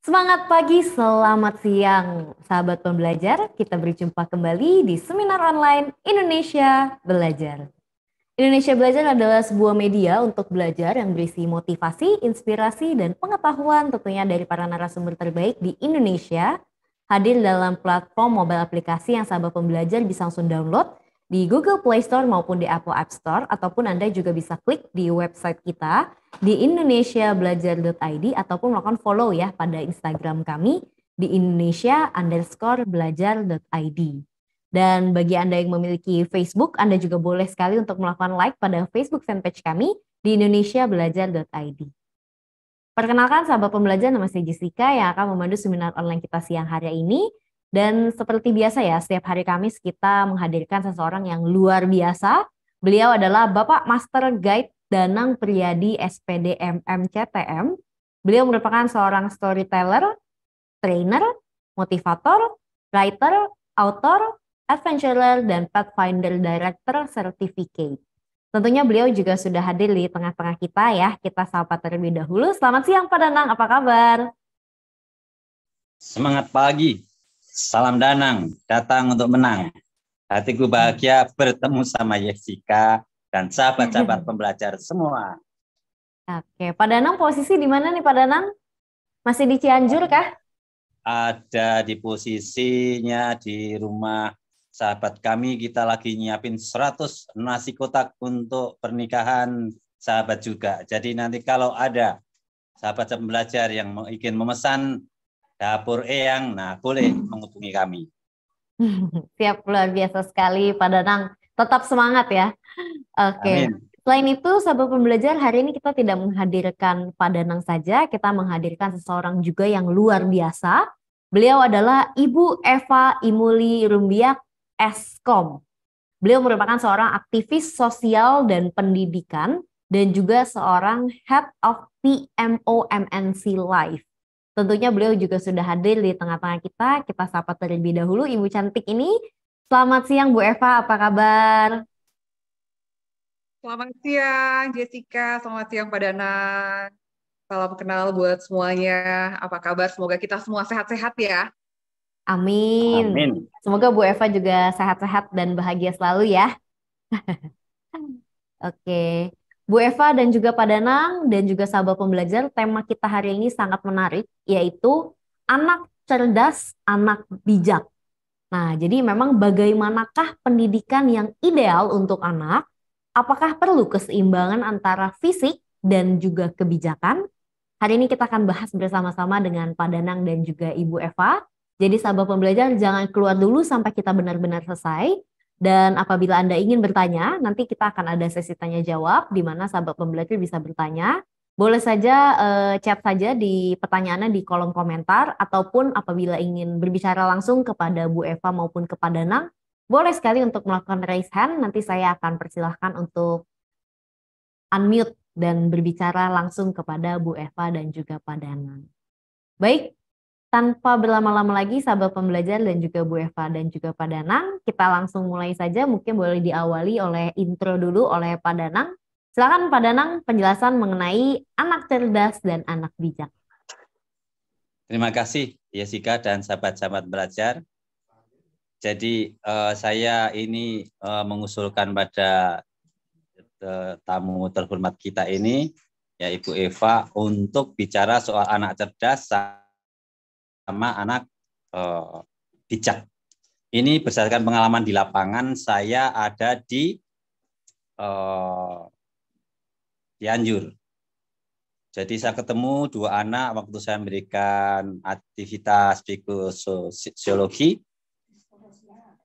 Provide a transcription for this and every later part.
Semangat pagi, selamat siang, sahabat pembelajar. Kita berjumpa kembali di seminar online Indonesia Belajar. Indonesia Belajar adalah sebuah media untuk belajar yang berisi motivasi, inspirasi, dan pengetahuan tentunya dari para narasumber terbaik di Indonesia. Hadir dalam platform mobile aplikasi yang sahabat pembelajar bisa langsung download di Google Play Store maupun di Apple App Store, ataupun Anda juga bisa klik di website kita di indonesiabelajar.id ataupun melakukan follow ya pada Instagram kami di indonesia_belajar.id. Dan bagi Anda yang memiliki Facebook, Anda juga boleh sekali untuk melakukan like pada Facebook fanpage kami di indonesiabelajar.id. Perkenalkan sahabat pembelajar, nama saya Jessica yang akan memandu seminar online kita siang hari ini. Dan seperti biasa ya, setiap hari Kamis kita menghadirkan seseorang yang luar biasa. Beliau adalah Bapak Master Guide Danang Priyadi SPD MMCTM. Beliau merupakan seorang storyteller, trainer, motivator, writer, author, adventurer, dan Pathfinder Director Certificate. Tentunya beliau juga sudah hadir di tengah-tengah kita ya. Kita sapa terlebih dahulu. Selamat siang Pak Danang, apa kabar? Semangat pagi, salam Danang, datang untuk menang. Hatiku bahagia bertemu sama Jessica dan sahabat-sahabat pembelajar semua. Oke, Pak Danang posisi di mana nih Pak Danang? Masih di Cianjur kah? Ada di posisinya di rumah sahabat kami, kita lagi nyiapin 100 nasi kotak untuk pernikahan sahabat juga. Jadi nanti kalau ada sahabat pembelajar yang ingin memesan dapur eyang, nah boleh menghubungi kami. Siap, luar biasa sekali Pak Danang. Tetap semangat ya. Oke. Amin. Selain itu, sahabat pembelajar, hari ini kita tidak menghadirkan Pak Danang saja, kita menghadirkan seseorang juga yang luar biasa. Beliau adalah Ibu Eva Imuli Rumbiak, Eskom. Beliau merupakan seorang aktivis sosial dan pendidikan dan juga seorang Head of PMO MNC Life. Tentunya beliau juga sudah hadir di tengah-tengah kita. Kita sapa terlebih dahulu Ibu cantik ini. Selamat siang Bu Eva, apa kabar? Selamat siang Jessica, selamat siang Pak Danang. Salam kenal buat semuanya. Apa kabar? Semoga kita semua sehat-sehat ya. Amin. Amin. Semoga Bu Eva juga sehat-sehat dan bahagia selalu ya. Oke. Bu Eva dan juga Pak Danang dan juga sahabat pembelajar, tema kita hari ini sangat menarik, yaitu anak cerdas, anak bijak. Nah, jadi memang bagaimanakah pendidikan yang ideal untuk anak? Apakah perlu keseimbangan antara fisik dan juga kebijakan? Hari ini kita akan bahas bersama-sama dengan Pak Danang dan juga Ibu Eva. Jadi sahabat pembelajar jangan keluar dulu sampai kita benar-benar selesai. Dan apabila Anda ingin bertanya, nanti kita akan ada sesi tanya jawab di mana sahabat pembelajar bisa bertanya. Boleh saja chat saja di pertanyaannya di kolom komentar, ataupun apabila ingin berbicara langsung kepada Bu Eva maupun kepada Danang, boleh sekali untuk melakukan raise hand. Nanti saya akan persilahkan untuk unmute dan berbicara langsung kepada Bu Eva dan juga Pak Danang. Baik, tanpa berlama-lama lagi sahabat pembelajar dan juga Bu Eva dan juga Pak Danang, kita langsung mulai saja. Mungkin boleh diawali oleh intro dulu oleh Pak Danang. Silakan Pak Danang penjelasan mengenai anak cerdas dan anak bijak. Terima kasih Jessica dan sahabat-sahabat belajar. Jadi saya ini mengusulkan pada tamu terhormat kita ini, ya Ibu Eva, untuk bicara soal anak cerdas sama anak bijak. Ini berdasarkan pengalaman di lapangan, saya ada di Cianjur. Jadi saya ketemu dua anak waktu saya memberikan aktivitas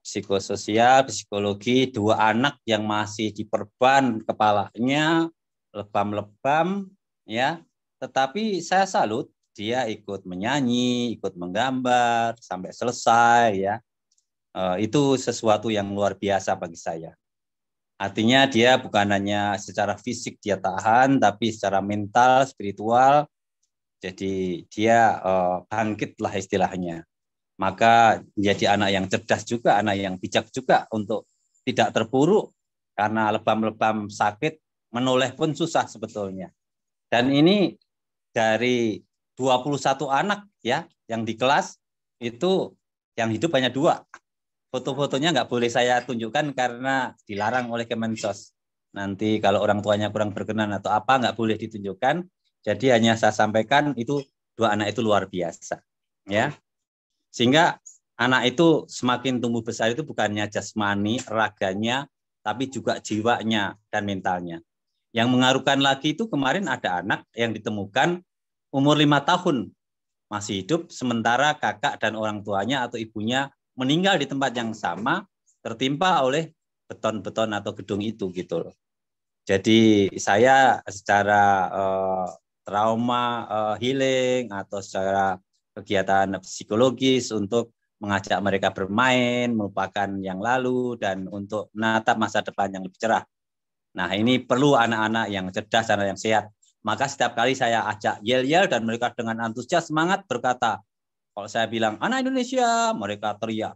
psikososial, psikologi, dua anak yang masih diperban kepalanya, lebam-lebam, ya. Tetapi saya salut, dia ikut menyanyi, ikut menggambar sampai selesai, ya. Itu sesuatu yang luar biasa bagi saya. Artinya dia bukan hanya secara fisik dia tahan, tapi secara mental, spiritual, jadi dia bangkit lah istilahnya. Maka menjadi anak yang cerdas juga, anak yang bijak juga untuk tidak terpuruk karena lebam-lebam sakit, menoleh pun susah sebetulnya. Dan ini dari 21 anak ya yang di kelas itu yang hidup hanya 2. Foto-fotonya nggak boleh saya tunjukkan karena dilarang oleh Kemensos. Nanti kalau orang tuanya kurang berkenan atau apa nggak boleh ditunjukkan. Jadi hanya saya sampaikan itu 2 anak itu luar biasa, ya. Sehingga anak itu semakin tumbuh besar itu bukannya jasmani, raganya, tapi juga jiwanya dan mentalnya. Yang mengharukan lagi itu kemarin ada anak yang ditemukan umur 5 tahun masih hidup, sementara kakak dan orang tuanya atau ibunya meninggal di tempat yang sama, tertimpa oleh beton-beton atau gedung itu gitu loh. Jadi saya secara trauma healing atau secara kegiatan psikologis untuk mengajak mereka bermain, melupakan yang lalu, dan untuk menatap masa depan yang lebih cerah. Nah, ini perlu anak-anak yang cerdas, anak yang sehat. Maka setiap kali saya ajak yel-yel dan mereka dengan antusias semangat berkata, kalau saya bilang anak Indonesia, mereka teriak,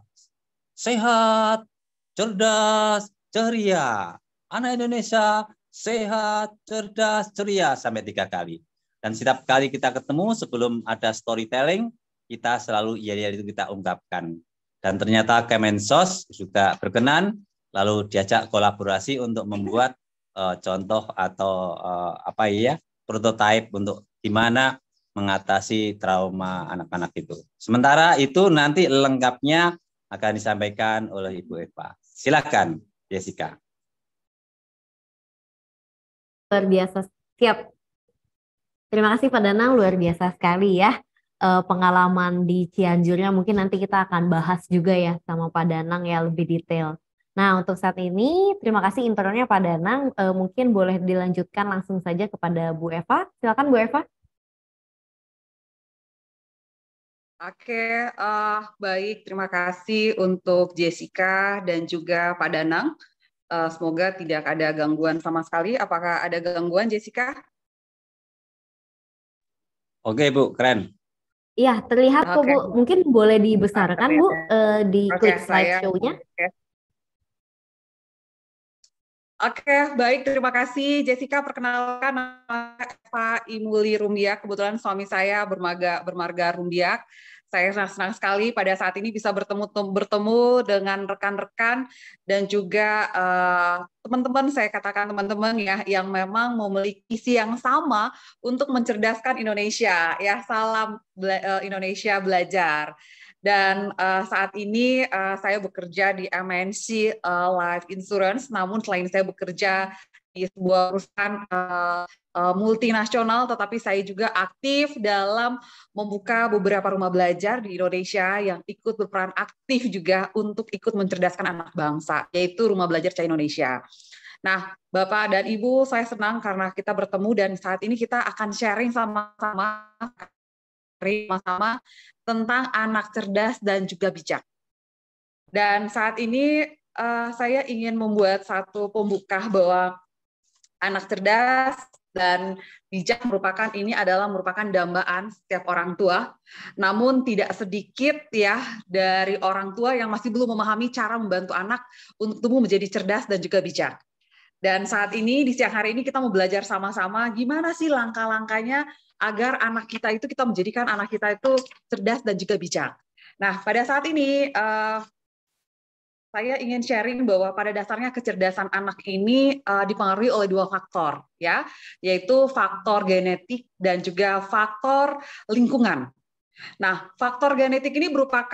sehat, cerdas, ceria. Anak Indonesia, sehat, cerdas, ceria, sampai 3 kali. Dan setiap kali kita ketemu sebelum ada storytelling, kita selalu yel-yel itu kita ungkapkan. Dan ternyata Kemensos juga berkenan, lalu diajak kolaborasi untuk membuat contoh atau prototipe untuk gimana mengatasi trauma anak-anak itu. Sementara itu nanti lengkapnya akan disampaikan oleh Ibu Eva. Silakan, Jessica. Luar biasa, siap. Terima kasih Pak Danang, luar biasa sekali ya. Pengalaman di Cianjurnya mungkin nanti kita akan bahas juga ya sama Pak Danang ya lebih detail. Nah, untuk saat ini terima kasih intronya Pak Danang. Mungkin boleh dilanjutkan langsung saja kepada Bu Eva. Silakan Bu Eva. Oke, baik. Terima kasih untuk Jessica dan juga Pak Danang. Semoga tidak ada gangguan sama sekali. Apakah ada gangguan, Jessica? Oke, Bu. Keren. Iya, terlihat kok Bu. Mungkin boleh dibesarkan Bu, diklik slideshow-nya. Oke, baik. Terima kasih Jessica. Perkenalkan, nama Eva Imuli Rumbiak. Kebetulan suami saya bermarga Rumbiak. Saya senang sekali pada saat ini bisa bertemu dengan rekan-rekan dan juga teman-teman, saya katakan teman-teman ya, yang memang memiliki visi yang sama untuk mencerdaskan Indonesia. Ya, salam Indonesia belajar. Dan saat ini saya bekerja di MNC Life Insurance, namun selain saya bekerja di sebuah perusahaan multinasional, tetapi saya juga aktif dalam membuka beberapa rumah belajar di Indonesia yang ikut berperan aktif juga untuk ikut mencerdaskan anak bangsa, yaitu Rumah Belajar Cahaya Indonesia. Nah, Bapak dan Ibu, saya senang karena kita bertemu dan saat ini kita akan sharing sama-sama tentang anak cerdas dan juga bijak. Dan saat ini saya ingin membuat satu pembuka bahwa anak cerdas dan bijak merupakan dambaan setiap orang tua. Namun tidak sedikit ya dari orang tua yang masih belum memahami cara membantu anak untuk tumbuh menjadi cerdas dan juga bijak. Dan saat ini di siang hari ini kita mau belajar sama-sama gimana sih langkah-langkahnya agar anak kita itu kita menjadikan anak kita itu cerdas dan juga bijak. Nah, pada saat ini saya ingin sharing bahwa pada dasarnya kecerdasan anak ini dipengaruhi oleh 2 faktor, ya, yaitu faktor genetik dan juga faktor lingkungan. Nah, faktor genetik ini berupa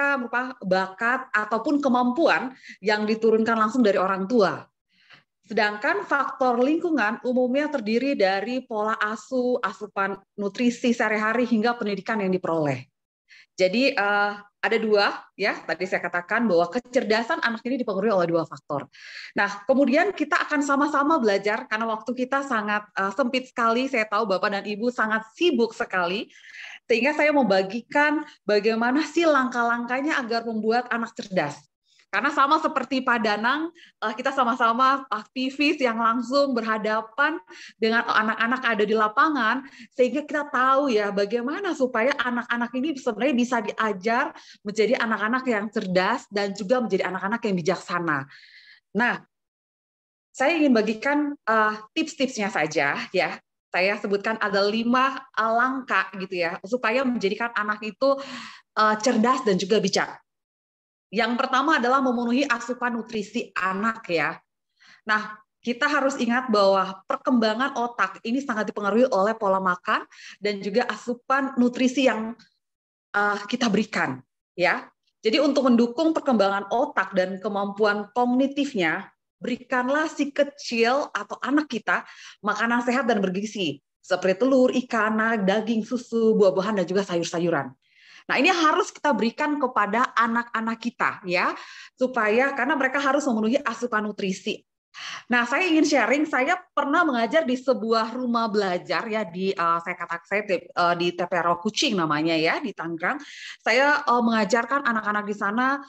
bakat ataupun kemampuan yang diturunkan langsung dari orang tua. Sedangkan faktor lingkungan umumnya terdiri dari pola asuh, asupan nutrisi sehari-hari hingga pendidikan yang diperoleh. Jadi ada 2 ya, tadi saya katakan bahwa kecerdasan anak ini dipengaruhi oleh 2 faktor. Nah, kemudian kita akan sama-sama belajar karena waktu kita sangat sempit sekali. Saya tahu Bapak dan Ibu sangat sibuk sekali, sehingga saya mau bagikan bagaimana sih langkah-langkahnya agar membuat anak cerdas. Karena sama seperti Pak Danang, kita sama-sama aktivis yang langsung berhadapan dengan anak-anak ada di lapangan, sehingga kita tahu ya bagaimana supaya anak-anak ini sebenarnya bisa diajar menjadi anak-anak yang cerdas dan juga menjadi anak-anak yang bijaksana. Nah, saya ingin bagikan tips-tipsnya saja ya. Saya sebutkan ada 5 langkah gitu ya, supaya menjadikan anak itu cerdas dan juga bijak. Yang pertama adalah memenuhi asupan nutrisi anak ya. Nah, kita harus ingat bahwa perkembangan otak ini sangat dipengaruhi oleh pola makan dan juga asupan nutrisi yang kita berikan ya. Jadi untuk mendukung perkembangan otak dan kemampuan kognitifnya, berikanlah si kecil atau anak kita makanan sehat dan bergizi seperti telur, ikan, daging, susu, buah-buahan dan juga sayur-sayuran. Nah, ini harus kita berikan kepada anak-anak kita ya, supaya karena mereka harus memenuhi asupan nutrisi. Nah, saya ingin sharing, saya pernah mengajar di sebuah rumah belajar ya di di TPRO Kucing namanya ya di Tangerang. Saya mengajarkan anak-anak di sana,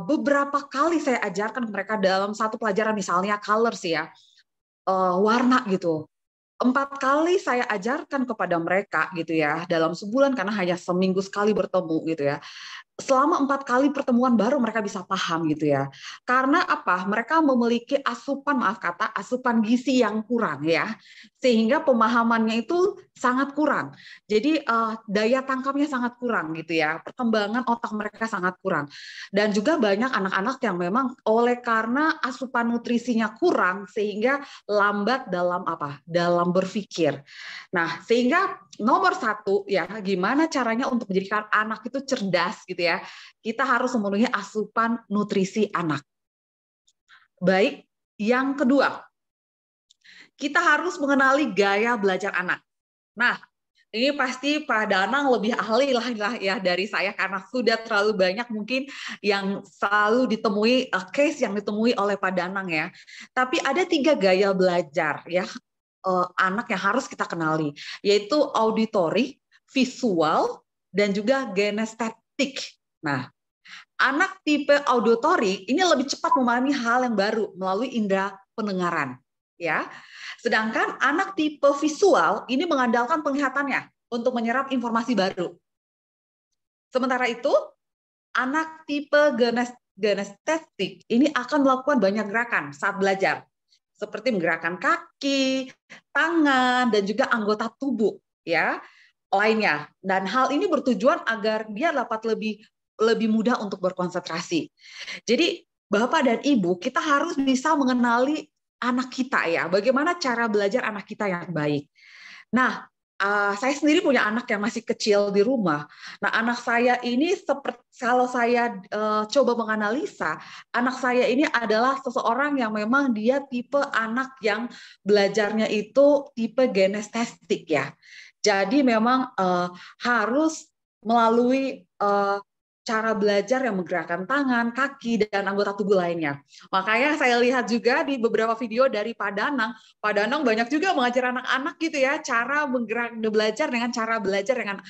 beberapa kali saya ajarkan mereka dalam satu pelajaran misalnya colors ya, warna gitu. 4 kali saya ajarkan kepada mereka gitu ya dalam sebulan karena hanya seminggu sekali bertemu gitu ya. Selama 4 kali pertemuan baru mereka bisa paham gitu ya. Karena apa? Mereka memiliki asupan gizi yang kurang ya. Sehingga pemahamannya itu sangat kurang. Jadi daya tangkapnya sangat kurang gitu ya. Perkembangan otak mereka sangat kurang. Dan juga banyak anak-anak yang memang oleh karena asupan nutrisinya kurang sehingga lambat dalam dalam berpikir. Nah, sehingga nomor 1 ya, gimana caranya untuk menjadikan anak itu cerdas gitu ya. Kita harus memenuhi asupan nutrisi anak. Baik, yang kedua, kita harus mengenali gaya belajar anak. Nah, ini pasti Pak Danang lebih ahli lah ya dari saya karena sudah terlalu banyak mungkin yang selalu ditemui case yang ditemui oleh Pak Danang ya. Tapi ada 3 gaya belajar ya anak yang harus kita kenali, yaitu auditory, visual, dan juga kinestetik. Nah, anak tipe auditory ini lebih cepat memahami hal yang baru melalui indera pendengaran, ya. Sedangkan anak tipe visual ini mengandalkan penglihatannya untuk menyerap informasi baru. Sementara itu, anak tipe kinestetik ini akan melakukan banyak gerakan saat belajar, seperti menggerakkan kaki, tangan, dan juga anggota tubuh ya lainnya. Dan hal ini bertujuan agar dia dapat lebih mudah untuk berkonsentrasi. Jadi Bapak dan Ibu, kita harus bisa mengenali anak kita ya, bagaimana cara belajar anak kita yang baik. Nah, saya sendiri punya anak yang masih kecil di rumah. Nah, anak saya ini kalau saya coba menganalisa, anak saya ini adalah seseorang yang memang dia tipe anak yang belajarnya itu tipe kinestetik ya. Jadi memang harus melalui cara belajar yang menggerakkan tangan, kaki, dan anggota tubuh lainnya. Makanya saya lihat juga di beberapa video dari Pak Danang banyak juga mengajar anak-anak gitu ya, cara belajar dengan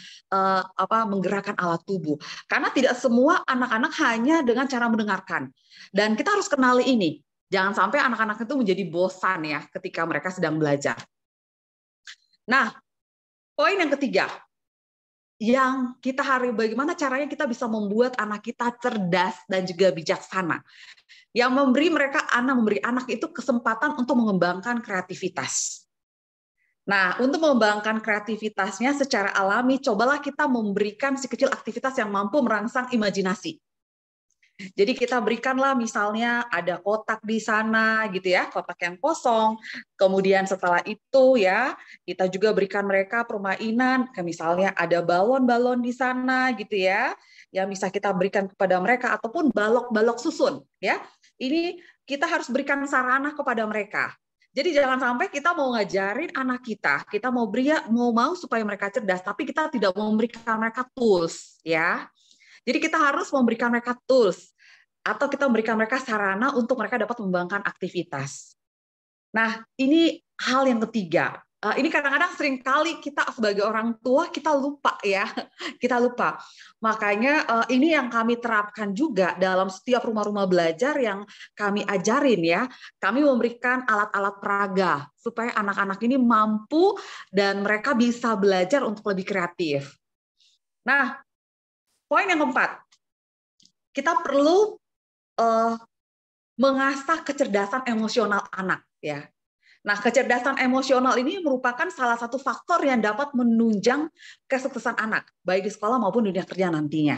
menggerakkan alat tubuh. Karena tidak semua anak-anak hanya dengan cara mendengarkan. Dan kita harus kenali ini. Jangan sampai anak-anak itu menjadi bosan ya ketika mereka sedang belajar. Nah, poin yang ketiga, yang kita harus bagaimana caranya kita bisa membuat anak kita cerdas dan juga bijaksana. Yang memberi anak itu kesempatan untuk mengembangkan kreativitas. Nah, untuk mengembangkan kreativitasnya secara alami, cobalah kita memberikan si kecil aktivitas yang mampu merangsang imajinasi. Jadi kita berikanlah misalnya ada kotak di sana gitu ya, kotak yang kosong. Kemudian setelah itu ya, kita juga berikan mereka permainan, kayak misalnya ada balon-balon di sana gitu ya, yang bisa kita berikan kepada mereka ataupun balok-balok susun ya. Ini kita harus berikan sarana kepada mereka. Jadi jangan sampai kita mau ngajarin anak kita mau supaya mereka cerdas, tapi kita tidak mau memberikan mereka tools ya. Jadi kita harus memberikan mereka tools atau kita memberikan mereka sarana untuk mereka dapat mengembangkan aktivitas. Nah, ini hal yang ketiga. Ini kadang-kadang seringkali kita sebagai orang tua kita lupa ya, kita lupa. Makanya ini yang kami terapkan juga dalam setiap rumah-rumah belajar yang kami ajarin ya. Kami memberikan alat-alat peraga supaya anak-anak ini mampu dan mereka bisa belajar untuk lebih kreatif. Nah, poin yang keempat, kita perlu mengasah kecerdasan emosional anak ya. Nah, kecerdasan emosional ini merupakan salah satu faktor yang dapat menunjang kesuksesan anak, baik di sekolah maupun dunia kerja nantinya.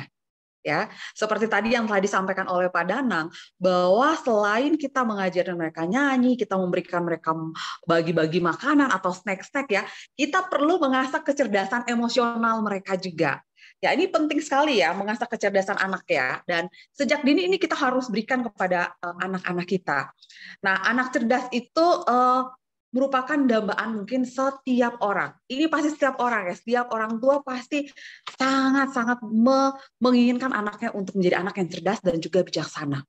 Ya, seperti tadi yang telah disampaikan oleh Pak Danang, bahwa selain kita mengajarkan mereka nyanyi, kita memberikan mereka bagi-bagi makanan atau snack-snack ya, kita perlu mengasah kecerdasan emosional mereka juga. Ya, ini penting sekali ya, mengasah kecerdasan anak ya. Dan sejak dini ini kita harus berikan kepada anak-anak kita. Nah, anak cerdas itu merupakan dambaan mungkin setiap orang. Ini pasti setiap orang ya, setiap orang tua pasti sangat-sangat menginginkan anaknya untuk menjadi anak yang cerdas dan juga bijaksana.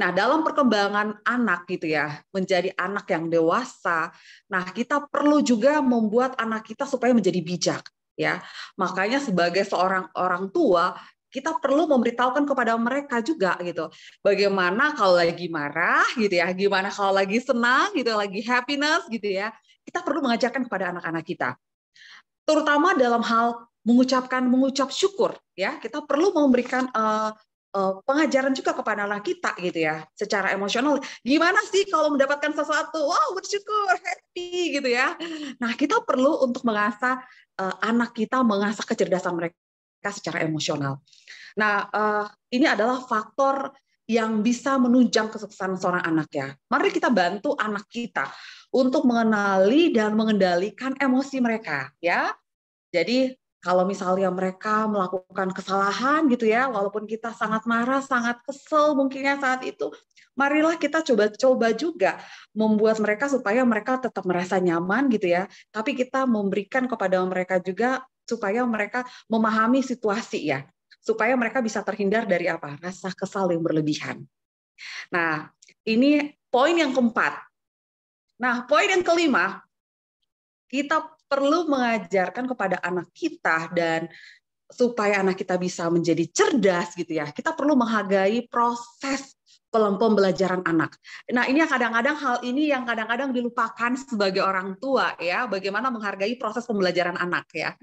Nah, dalam perkembangan anak gitu ya, menjadi anak yang dewasa, nah kita perlu juga membuat anak kita supaya menjadi bijak ya. Makanya sebagai seorang orang tua, kita perlu memberitahukan kepada mereka juga gitu. Bagaimana kalau lagi marah gitu ya, gimana kalau lagi senang gitu, lagi happiness gitu ya. Kita perlu mengajarkan kepada anak-anak kita. Terutama dalam hal mengucap syukur ya. Kita perlu memberikan pengajaran juga kepada anak kita gitu ya, secara emosional. Gimana sih kalau mendapatkan sesuatu? Wow, bersyukur, happy gitu ya. Nah, kita perlu untuk mengasah anak kita, mengasah kecerdasan mereka secara emosional. Nah, ini adalah faktor yang bisa menunjang kesuksesan seorang anak ya. Mari kita bantu anak kita untuk mengenali dan mengendalikan emosi mereka ya. Jadi kalau misalnya mereka melakukan kesalahan gitu ya, walaupun kita sangat marah, sangat kesel mungkinnya saat itu, marilah kita coba juga membuat mereka supaya mereka tetap merasa nyaman gitu ya. Tapi kita memberikan kepada mereka juga supaya mereka memahami situasi ya, supaya mereka bisa terhindar dari apa? Rasa kesal yang berlebihan. Nah, ini poin yang keempat. Nah, poin yang kelima, kita perlu mengajarkan kepada anak kita dan supaya anak kita bisa menjadi cerdas gitu ya. Kita perlu menghargai proses pembelajaran anak. Nah, ini yang kadang-kadang hal ini yang kadang-kadang dilupakan sebagai orang tua ya, bagaimana menghargai proses pembelajaran anak ya.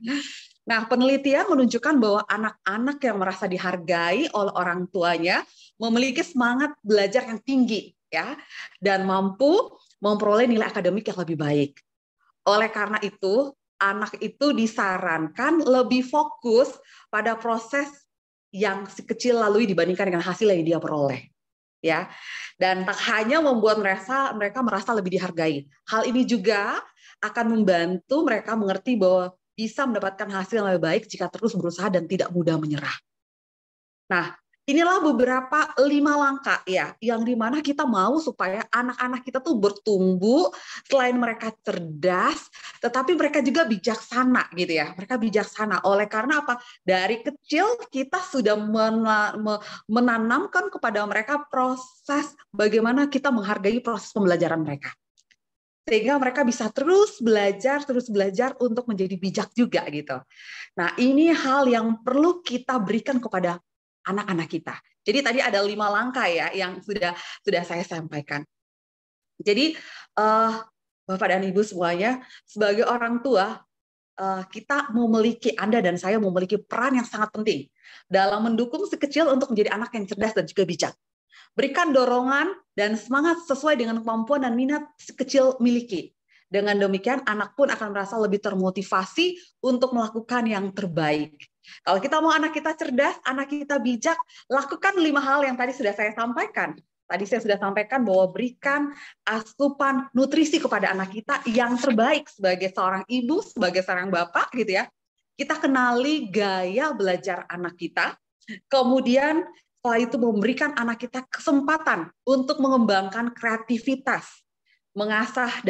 Nah, penelitian menunjukkan bahwa anak-anak yang merasa dihargai oleh orang tuanya memiliki semangat belajar yang tinggi ya dan mampu memperoleh nilai akademik yang lebih baik. Oleh karena itu, anak itu disarankan lebih fokus pada proses yang si kecil lalui dibandingkan dengan hasil yang dia peroleh. Ya, dan tak hanya membuat mereka merasa lebih dihargai. Hal ini juga akan membantu mereka mengerti bahwa bisa mendapatkan hasil yang lebih baik jika terus berusaha dan tidak mudah menyerah. Nah, inilah beberapa 5 langkah ya, yang dimana kita mau supaya anak-anak kita tuh bertumbuh selain mereka cerdas, tetapi mereka juga bijaksana gitu ya. Mereka bijaksana oleh karena apa? Dari kecil kita sudah menanamkan kepada mereka proses bagaimana kita menghargai proses pembelajaran mereka. Sehingga mereka bisa terus belajar untuk menjadi bijak juga gitu. Nah, ini hal yang perlu kita berikan kepada anak-anak kita. Jadi tadi ada 5 langkah ya yang sudah saya sampaikan. Jadi Bapak dan Ibu semuanya, sebagai orang tua kita Anda dan saya memiliki peran yang sangat penting dalam mendukung si kecil untuk menjadi anak yang cerdas dan juga bijak. Berikan dorongan dan semangat sesuai dengan kemampuan dan minat si kecil miliki. Dengan demikian, anak pun akan merasa lebih termotivasi untuk melakukan yang terbaik. Kalau kita mau anak kita cerdas, anak kita bijak, lakukan 5 hal yang tadi sudah saya sampaikan. Tadi saya sudah sampaikan bahwa berikan asupan nutrisi kepada anak kita yang terbaik sebagai seorang ibu, sebagai seorang bapak, gitu ya. Kita kenali gaya belajar anak kita, kemudian setelah itu memberikan anak kita kesempatan untuk mengembangkan kreativitas, mengasah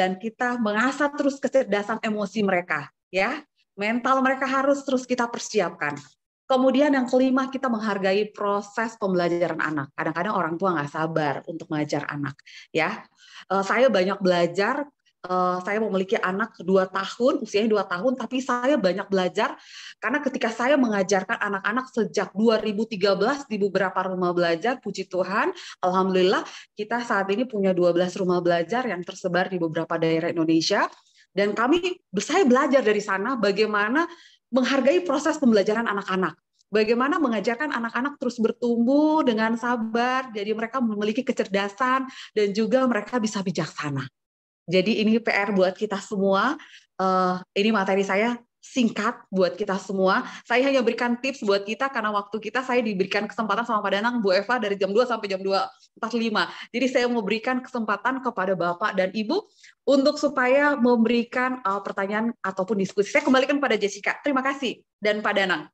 terus kecerdasan emosi mereka, ya. Mental mereka harus terus kita persiapkan. Kemudian yang kelima, kita menghargai proses pembelajaran anak. Kadang-kadang orang tua nggak sabar untuk mengajar anak, ya. Saya banyak belajar. Saya memiliki anak 2 tahun, usianya 2 tahun, tapi saya banyak belajar karena ketika saya mengajarkan anak-anak sejak 2013 di beberapa rumah belajar, puji Tuhan, alhamdulillah kita saat ini punya 12 rumah belajar yang tersebar di beberapa daerah Indonesia, dan saya belajar dari sana bagaimana menghargai proses pembelajaran anak-anak. Bagaimana mengajarkan anak-anak terus bertumbuh dengan sabar, jadi mereka memiliki kecerdasan dan juga mereka bisa bijaksana. Jadi ini PR buat kita semua. Ini materi saya singkat buat kita semua. Saya hanya berikan tips buat kita karena waktu kita saya diberikan kesempatan sama Pak Danang, Bu Eva dari jam 2 sampai jam 2.45. Jadi saya mau berikan kesempatan kepada Bapak dan Ibu untuk supaya memberikan pertanyaan ataupun diskusi. Saya kembalikan pada Jessica. Terima kasih. Dan Pak Danang.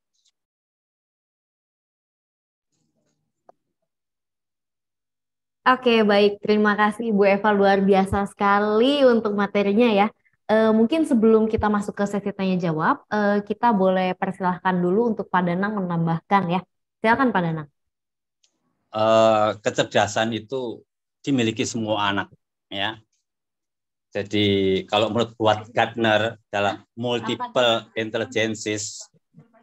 Oke, baik. Terima kasih Bu Eva, luar biasa sekali untuk materinya ya. Mungkin sebelum kita masuk ke sesi tanya jawab, kita boleh persilahkan dulu untuk Pak Danang menambahkan ya. Silakan Pak Danang. Kecerdasan itu dimiliki semua anak ya. Jadi kalau menurut Howard Gardner dalam multiple intelligences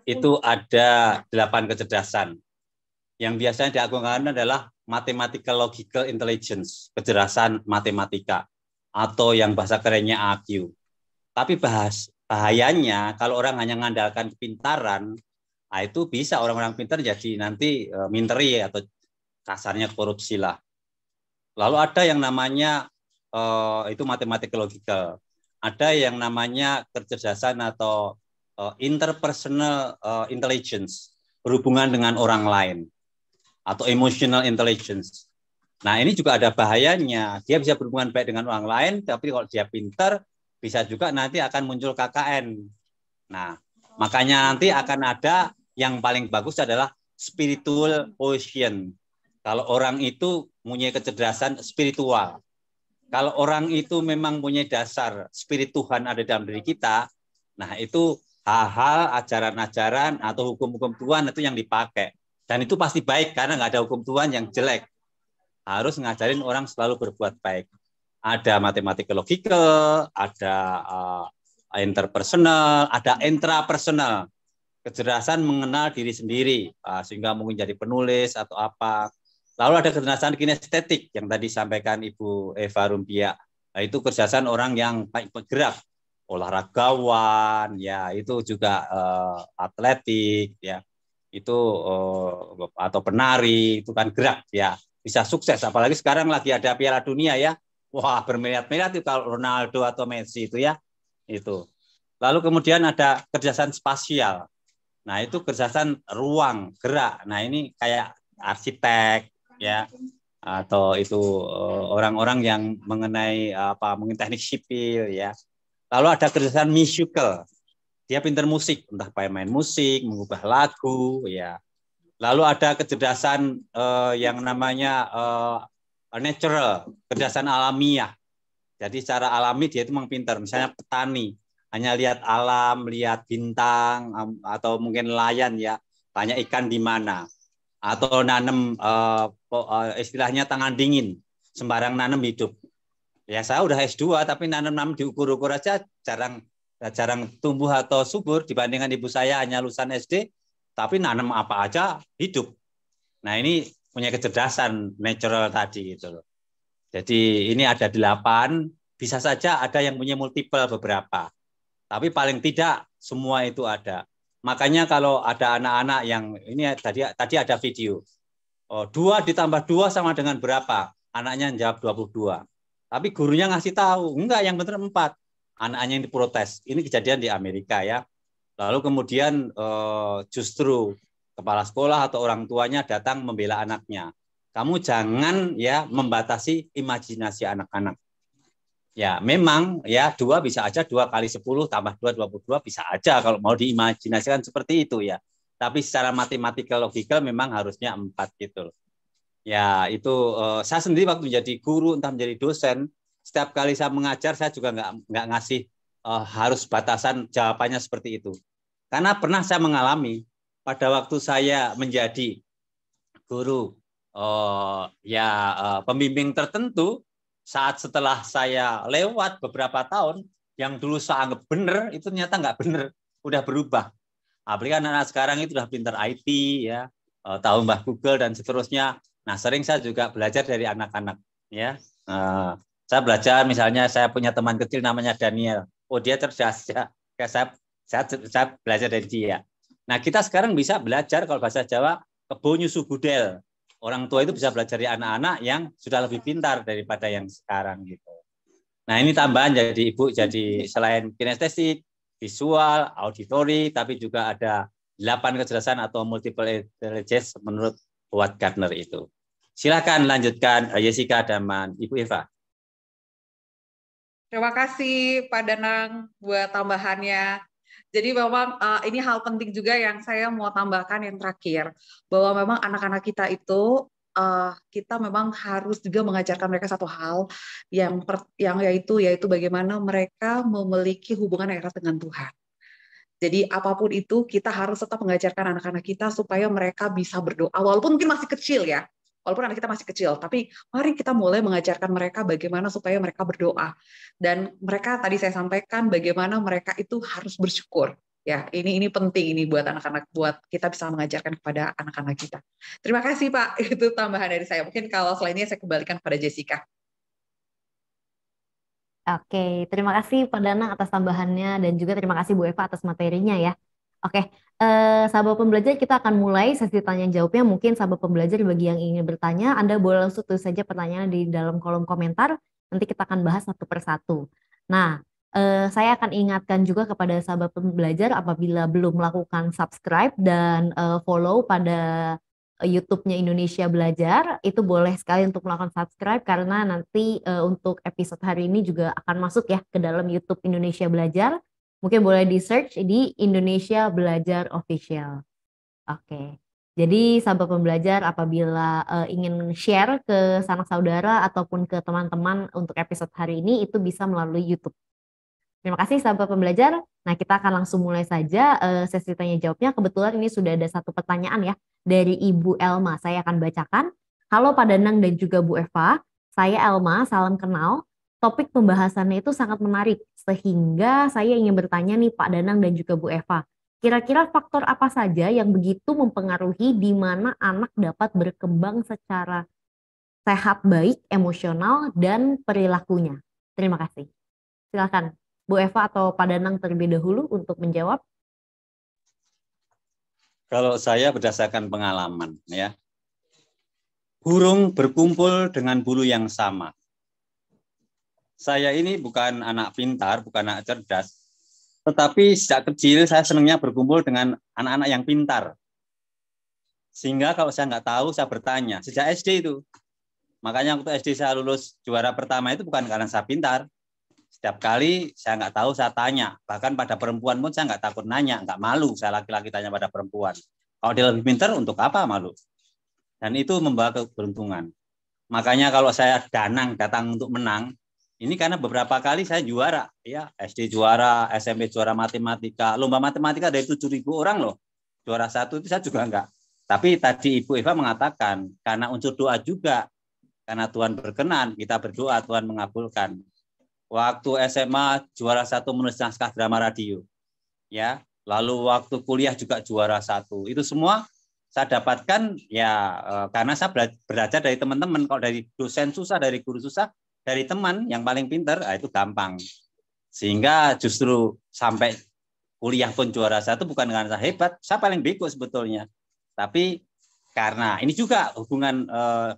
itu ada 8 kecerdasan. Yang biasanya diagungkan adalah mathematical logical intelligence, kecerdasan matematika, atau yang bahasa kerennya IQ. Tapi bahayanya kalau orang hanya mengandalkan kepintaran, itu bisa orang-orang pintar jadi nanti minteri atau kasarnya korupsi lah. Lalu ada yang namanya itu mathematical logical, ada yang namanya kecerdasan atau interpersonal intelligence, berhubungan dengan orang lain, atau emotional intelligence. Nah, ini juga ada bahayanya. Dia bisa berhubungan baik dengan orang lain, tapi kalau dia pintar, bisa juga nanti akan muncul KKN. Nah, makanya nanti akan ada yang paling bagus adalah spiritual quotient. Kalau orang itu punya kecerdasan spiritual. Kalau orang itu memang punya dasar spirit Tuhan ada dalam diri kita, nah itu hal-hal, ajaran-ajaran, atau hukum-hukum Tuhan itu yang dipakai. Dan itu pasti baik karena nggak ada hukum Tuhan yang jelek. Harus ngajarin orang selalu berbuat baik. Ada matematika logical, ada interpersonal, ada intrapersonal. Kecerdasan mengenal diri sendiri, sehingga mungkin jadi penulis atau apa. Lalu ada kecerdasan kinestetik yang tadi sampaikan Ibu Eva Rumbia. Nah, itu kecerdasan orang yang baik bergerak, olahragawan, ya itu juga atletik, ya itu atau penari itu kan gerak ya bisa sukses, apalagi sekarang lagi ada Piala Dunia ya, wah bermiliat-miliat itu kalau Ronaldo atau Messi itu ya itu. Lalu kemudian ada kecerdasan spasial, nah itu kecerdasan ruang gerak, nah ini kayak arsitek ya, atau itu orang-orang yang mengenai mungkin teknik sipil ya. Lalu ada kecerdasan musical, dia pintar musik, entah main musik, mengubah lagu, ya. Lalu ada kecerdasan yang namanya natural, kecerdasan alamiah. Jadi secara alami dia itu memang pintar. Misalnya petani, hanya lihat alam, lihat bintang, atau mungkin nelayan ya, banyak ikan di mana. Atau nanam istilahnya tangan dingin, sembarang nanam hidup. Ya saya udah S2, tapi nanam-nanam diukur-ukur aja jarang tumbuh atau subur dibandingkan ibu saya hanya lulusan SD, tapi nanam apa aja hidup. Nah ini punya kecerdasan natural tadi gitu loh. Jadi ini ada 8, bisa saja ada yang punya multiple beberapa, tapi paling tidak semua itu ada. Makanya kalau ada anak-anak yang ini tadi ada video, 2 ditambah 2 sama dengan berapa? Anaknya jawab 22. Tapi gurunya ngasih tahu, enggak, yang benar 4. Anaknya yang diprotes. Ini kejadian di Amerika ya. Lalu kemudian justru kepala sekolah atau orang tuanya datang membela anaknya. Kamu jangan ya membatasi imajinasi anak-anak. Ya memang ya 2 bisa aja, 2 kali 10 tambah 2 22 bisa aja kalau mau diimajinasikan seperti itu ya. Tapi secara matematika logikal memang harusnya 4 gitu. Ya itu saya sendiri waktu menjadi guru entah menjadi dosen, setiap kali saya mengajar saya juga nggak ngasih harus batasan jawabannya seperti itu. Karena pernah saya mengalami pada waktu saya menjadi guru pembimbing tertentu, saat setelah saya lewat beberapa tahun, yang dulu saya anggap benar itu ternyata nggak benar, udah berubah. Apalagi anak-anak sekarang itu udah pintar IT ya, tahu mbah Google dan seterusnya. Nah sering saya juga belajar dari anak-anak ya. Saya belajar, misalnya saya punya teman kecil namanya Daniel. Oh dia cerdas ya. Saya belajar dari dia. Nah kita sekarang bisa belajar kalau bahasa Jawa kebo nyusu budel. Orang tua itu bisa belajar dari anak-anak yang sudah lebih pintar daripada yang sekarang gitu. Nah, ini tambahan jadi Ibu, jadi selain kinestetik, visual, auditory, tapi juga ada 8 kecerdasan atau multiple intelligence menurut Howard Gardner itu. Silakan lanjutkan Jessica dan Ibu Eva. Terima kasih Pak Danang buat tambahannya. Jadi memang ini hal penting juga yang saya mau tambahkan yang terakhir, bahwa memang anak-anak kita itu kita memang harus juga mengajarkan mereka satu hal yang yaitu bagaimana mereka memiliki hubungan yang erat dengan Tuhan. Jadi apapun itu kita harus tetap mengajarkan anak-anak kita supaya mereka bisa berdoa, walaupun mungkin masih kecil ya. Walaupun anak kita masih kecil, tapi mari kita mulai mengajarkan mereka bagaimana supaya mereka berdoa. Dan mereka tadi saya sampaikan bagaimana mereka itu harus bersyukur. Ya, ini penting ini buat anak-anak, buat kita bisa mengajarkan kepada anak-anak kita. Terima kasih Pak, itu tambahan dari saya. Mungkin kalau selainnya saya kembalikan kepada Jessica. Oke, terima kasih Pak Danang atas tambahannya dan juga terima kasih Bu Eva atas materinya ya. Oke, sahabat pembelajar kita akan mulai sesi tanya jawabnya. Mungkin sahabat pembelajar bagi yang ingin bertanya, Anda boleh langsung tulis saja pertanyaan di dalam kolom komentar. Nanti kita akan bahas satu persatu. Nah, saya akan ingatkan juga kepada sahabat pembelajar apabila belum melakukan subscribe dan follow pada YouTube-nya Indonesia Belajar, itu boleh sekali untuk melakukan subscribe karena nanti untuk episode hari ini juga akan masuk ya ke dalam YouTube Indonesia Belajar. Mungkin boleh di search di Indonesia Belajar Official. Oke. Jadi sahabat pembelajar apabila ingin share ke sanak saudara ataupun ke teman-teman untuk episode hari ini itu bisa melalui YouTube. Terima kasih sahabat pembelajar. Nah, kita akan langsung mulai saja sesi tanya jawabnya. Kebetulan ini sudah ada satu pertanyaan ya dari Ibu Elma. Saya akan bacakan. Halo Pak Danang dan juga Bu Eva. Saya Elma, salam kenal. Topik pembahasannya itu sangat menarik sehingga saya ingin bertanya nih Pak Danang dan juga Bu Eva. Kira-kira faktor apa saja yang begitu mempengaruhi di mana anak dapat berkembang secara sehat baik, emosional, dan perilakunya? Terima kasih. Silakan. Bu Eva atau Pak Danang terlebih dahulu untuk menjawab. Kalau saya berdasarkan pengalaman ya, burung berkumpul dengan bulu yang sama. Saya ini bukan anak pintar, bukan anak cerdas, tetapi sejak kecil saya senangnya berkumpul dengan anak-anak yang pintar. Sehingga kalau saya nggak tahu, saya bertanya. Sejak SD itu. Makanya waktu SD saya lulus juara pertama itu bukan karena saya pintar. Setiap kali saya nggak tahu, saya tanya. Bahkan pada perempuan pun saya nggak takut nanya, nggak malu saya laki-laki tanya pada perempuan. Kalau dia lebih pintar, untuk apa malu? Dan itu membawa keberuntungan. Makanya kalau saya datang untuk menang, ini karena beberapa kali saya juara. Ya, SD juara, SMP juara matematika. Lomba matematika dari 7.000 orang loh. Juara 1 itu saya juga enggak. Tapi tadi Ibu Eva mengatakan, karena unsur doa juga. Karena Tuhan berkenan, kita berdoa, Tuhan mengabulkan. Waktu SMA juara 1 menulis naskah drama radio, ya. Lalu waktu kuliah juga juara 1. Itu semua saya dapatkan ya karena saya belajar dari teman-teman. Kalau dari dosen susah, dari guru susah, dari teman yang paling pintar, itu gampang. Sehingga justru sampai kuliah pun juara 1 bukan karena saya hebat, saya paling bego sebetulnya. Tapi karena ini juga hubungan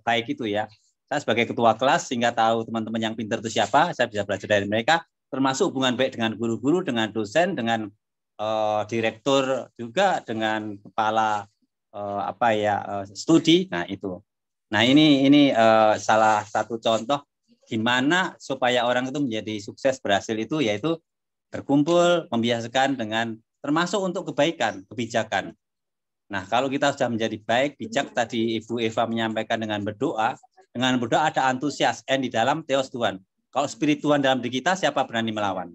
baik itu ya. Saya sebagai ketua kelas sehingga tahu teman-teman yang pintar itu siapa, saya bisa belajar dari mereka, termasuk hubungan baik dengan guru-guru, dengan dosen, dengan direktur juga, dengan kepala studi. Nah itu. Nah ini salah satu contoh gimana supaya orang itu menjadi sukses berhasil itu yaitu berkumpul, membiasakan dengan termasuk untuk kebaikan, kebijakan. Nah kalau kita sudah menjadi baik, bijak, tadi Ibu Eva menyampaikan dengan berdoa ada antusias di dalam teos Tuhan. Kalau spirit Tuhan dalam diri kita, siapa berani melawan?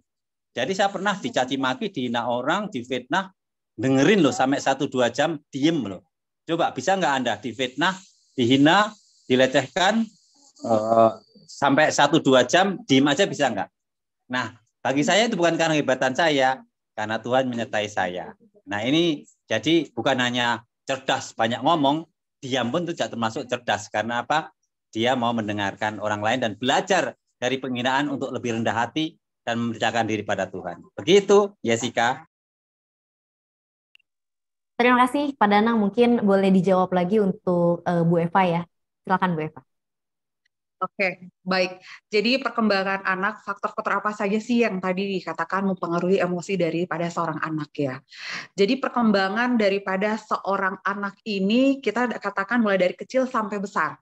Jadi saya pernah dicaci maki, dihina orang, difitnah, dengerin loh sampai 1-2 jam, diem loh. Coba bisa nggak Anda difitnah, dihina, dilecehkan, sampai 1-2 jam, diem aja bisa nggak? Nah, bagi saya itu bukan karena hebatan saya, karena Tuhan menyertai saya. Nah ini jadi bukan hanya cerdas, banyak ngomong, diam pun itu tidak termasuk cerdas. Karena apa? Dia mau mendengarkan orang lain dan belajar dari penghinaan untuk lebih rendah hati dan mempercayakan diri pada Tuhan. Begitu, Jessica. Terima kasih Pak Danang. Mungkin boleh dijawab lagi untuk Bu Eva ya. Silakan Bu Eva. Oke, baik. Jadi perkembangan anak, faktor-faktor apa saja sih yang tadi dikatakan mempengaruhi emosi daripada seorang anak ya? Jadi perkembangan daripada seorang anak ini kita katakan mulai dari kecil sampai besar.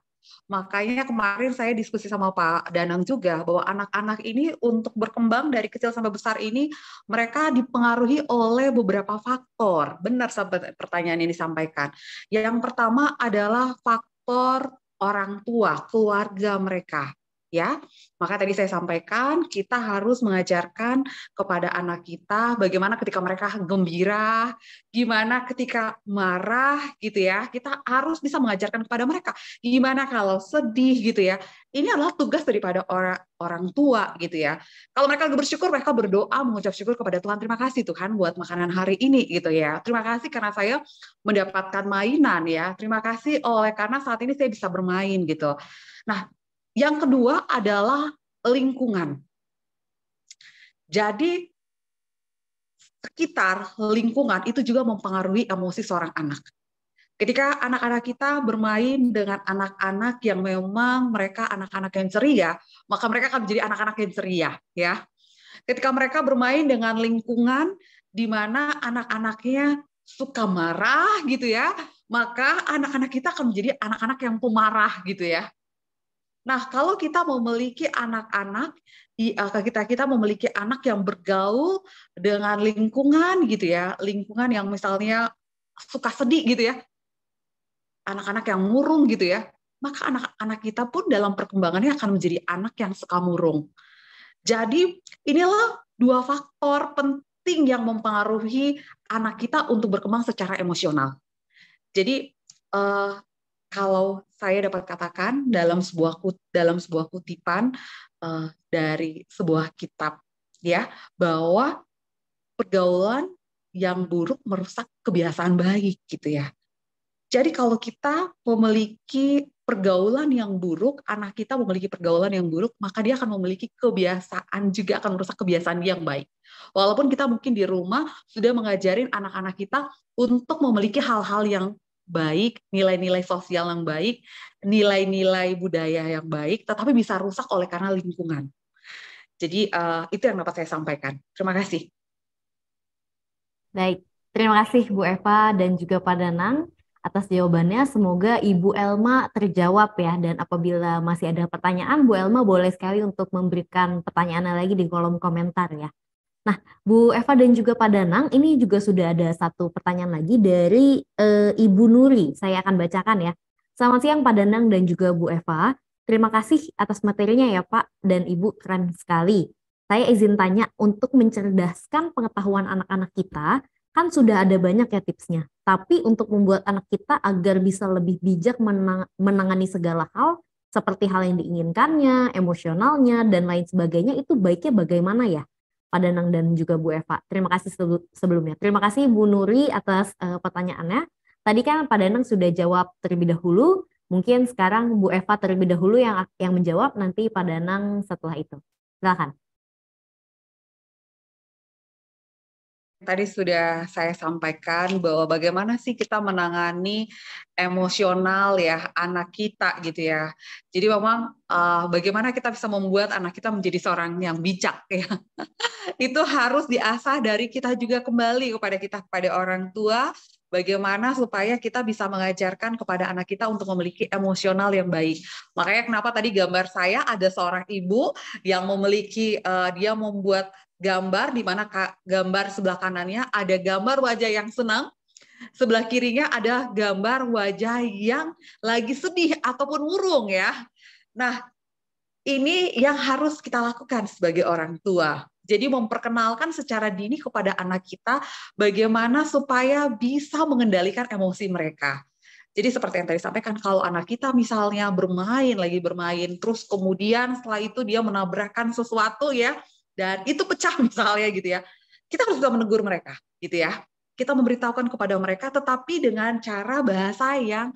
Makanya kemarin saya diskusi sama Pak Danang juga bahwa anak-anak ini untuk berkembang dari kecil sampai besar ini mereka dipengaruhi oleh beberapa faktor. Benar sahabat pertanyaan ini disampaikan. Yang pertama adalah faktor orang tua, keluarga mereka. Ya, maka tadi saya sampaikan kita harus mengajarkan kepada anak kita bagaimana ketika mereka gembira, gimana ketika marah gitu ya. Kita harus bisa mengajarkan kepada mereka gimana kalau sedih gitu ya. Ini adalah tugas daripada orang tua gitu ya. Kalau mereka lagi bersyukur, mereka berdoa mengucap syukur kepada Tuhan. Terima kasih Tuhan buat makanan hari ini gitu ya. Terima kasih karena saya mendapatkan mainan ya. Terima kasih karena saat ini saya bisa bermain gitu. Nah, yang kedua adalah lingkungan. Jadi sekitar lingkungan itu juga mempengaruhi emosi seorang anak. Ketika anak-anak kita bermain dengan anak-anak yang memang mereka anak-anak yang ceria, maka mereka akan menjadi anak-anak yang ceria, ya. Ketika mereka bermain dengan lingkungan di mana anak-anaknya suka marah gitu ya, maka anak-anak kita akan menjadi anak-anak yang pemarah gitu ya. Nah, kalau kita memiliki anak-anak, kita memiliki anak yang bergaul dengan lingkungan gitu ya, lingkungan yang misalnya suka sedih gitu ya, anak-anak yang murung gitu ya, maka anak-anak kita pun dalam perkembangannya akan menjadi anak yang suka murung. Jadi inilah dua faktor penting yang mempengaruhi anak kita untuk berkembang secara emosional. Jadi kalau saya dapat katakan dalam sebuah kutipan dari sebuah kitab ya, bahwa pergaulan yang buruk merusak kebiasaan baik gitu ya. Jadi kalau kita memiliki pergaulan yang buruk, anak kita memiliki pergaulan yang buruk, maka dia akan memiliki kebiasaan juga akan merusak kebiasaan yang baik. Walaupun kita mungkin di rumah sudah mengajarin anak-anak kita untuk memiliki hal-hal yang baik, nilai-nilai sosial yang baik, nilai-nilai budaya yang baik, tetapi bisa rusak oleh karena lingkungan. Jadi itu yang dapat saya sampaikan. Terima kasih. Baik, terima kasih Bu Eva dan juga Pak Danang atas jawabannya. Semoga Ibu Elma terjawab ya. Dan apabila masih ada pertanyaan, Bu Elma boleh sekali untuk memberikan pertanyaannya lagi di kolom komentar ya. Nah, Bu Eva dan juga Pak Danang, ini juga sudah ada satu pertanyaan lagi dari Ibu Nuri. Saya akan bacakan ya. Selamat siang Pak Danang dan juga Bu Eva. Terima kasih atas materinya ya Pak dan Ibu, keren sekali. Saya izin tanya, untuk mencerdaskan pengetahuan anak-anak kita, kan sudah ada banyak ya tipsnya. Tapi untuk membuat anak kita agar bisa lebih bijak menangani segala hal, seperti hal yang diinginkannya, emosionalnya, dan lain sebagainya, itu baiknya bagaimana ya? Pak Danang dan juga Bu Eva. Terima kasih sebelumnya. Terima kasih Bu Nuri atas pertanyaannya. Tadi kan Pak Danang sudah jawab terlebih dahulu. Mungkin sekarang Bu Eva terlebih dahulu yang menjawab, nanti Pak Danang setelah itu. Silakan. Tadi sudah saya sampaikan bahwa bagaimana sih kita menangani emosional ya anak kita gitu ya. Jadi memang bagaimana kita bisa membuat anak kita menjadi seorang yang bijak ya. Itu harus diasah dari kita juga kembali kepada orang tua. Bagaimana supaya kita bisa mengajarkan kepada anak kita untuk memiliki emosional yang baik. Makanya kenapa tadi gambar saya ada seorang ibu yang memiliki dia membuat gambar di mana gambar sebelah kanannya ada gambar wajah yang senang, sebelah kirinya ada gambar wajah yang lagi sedih ataupun murung ya. Nah, ini yang harus kita lakukan sebagai orang tua. Jadi memperkenalkan secara dini kepada anak kita bagaimana supaya bisa mengendalikan emosi mereka. Jadi seperti yang tadi sampaikan, kalau anak kita misalnya lagi bermain, terus kemudian setelah itu dia menabrakkan sesuatu ya, dan itu pecah misalnya gitu ya, kita harus juga menegur mereka gitu ya. Kita memberitahukan kepada mereka, tetapi dengan cara bahasa yang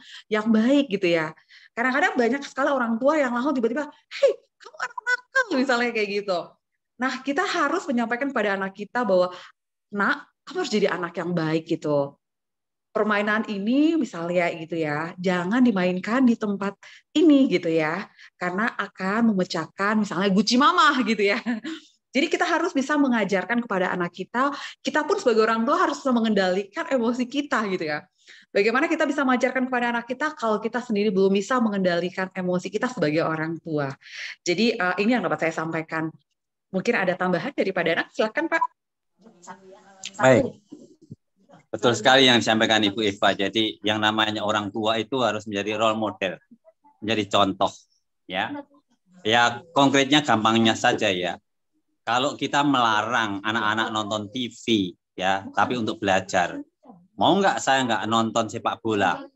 baik gitu ya. Kadang-kadang banyak sekali orang tua yang langsung tiba-tiba, hei kamu anak nakal misalnya kayak gitu. Nah kita harus menyampaikan pada anak kita bahwa, nak, kamu harus jadi anak yang baik gitu. permainan ini misalnya gitu ya, jangan dimainkan di tempat ini gitu ya, karena akan memecahkan misalnya guci mama gitu ya. Jadi kita harus bisa mengajarkan kepada anak kita pun sebagai orang tua harus bisa mengendalikan emosi kita gitu ya. Bagaimana kita bisa mengajarkan kepada anak kita kalau kita sendiri belum bisa mengendalikan emosi kita sebagai orang tua. Jadi ini yang dapat saya sampaikan. Mungkin ada tambahan daripada anak, silakan Pak. Baik. Betul sekali yang disampaikan Ibu Eva. Jadi yang namanya orang tua itu harus menjadi role model, menjadi contoh. Ya, ya konkretnya gampangnya saja ya. Kalau kita melarang anak-anak nonton TV, ya, tapi untuk belajar, mau nggak saya nggak nonton sepak bola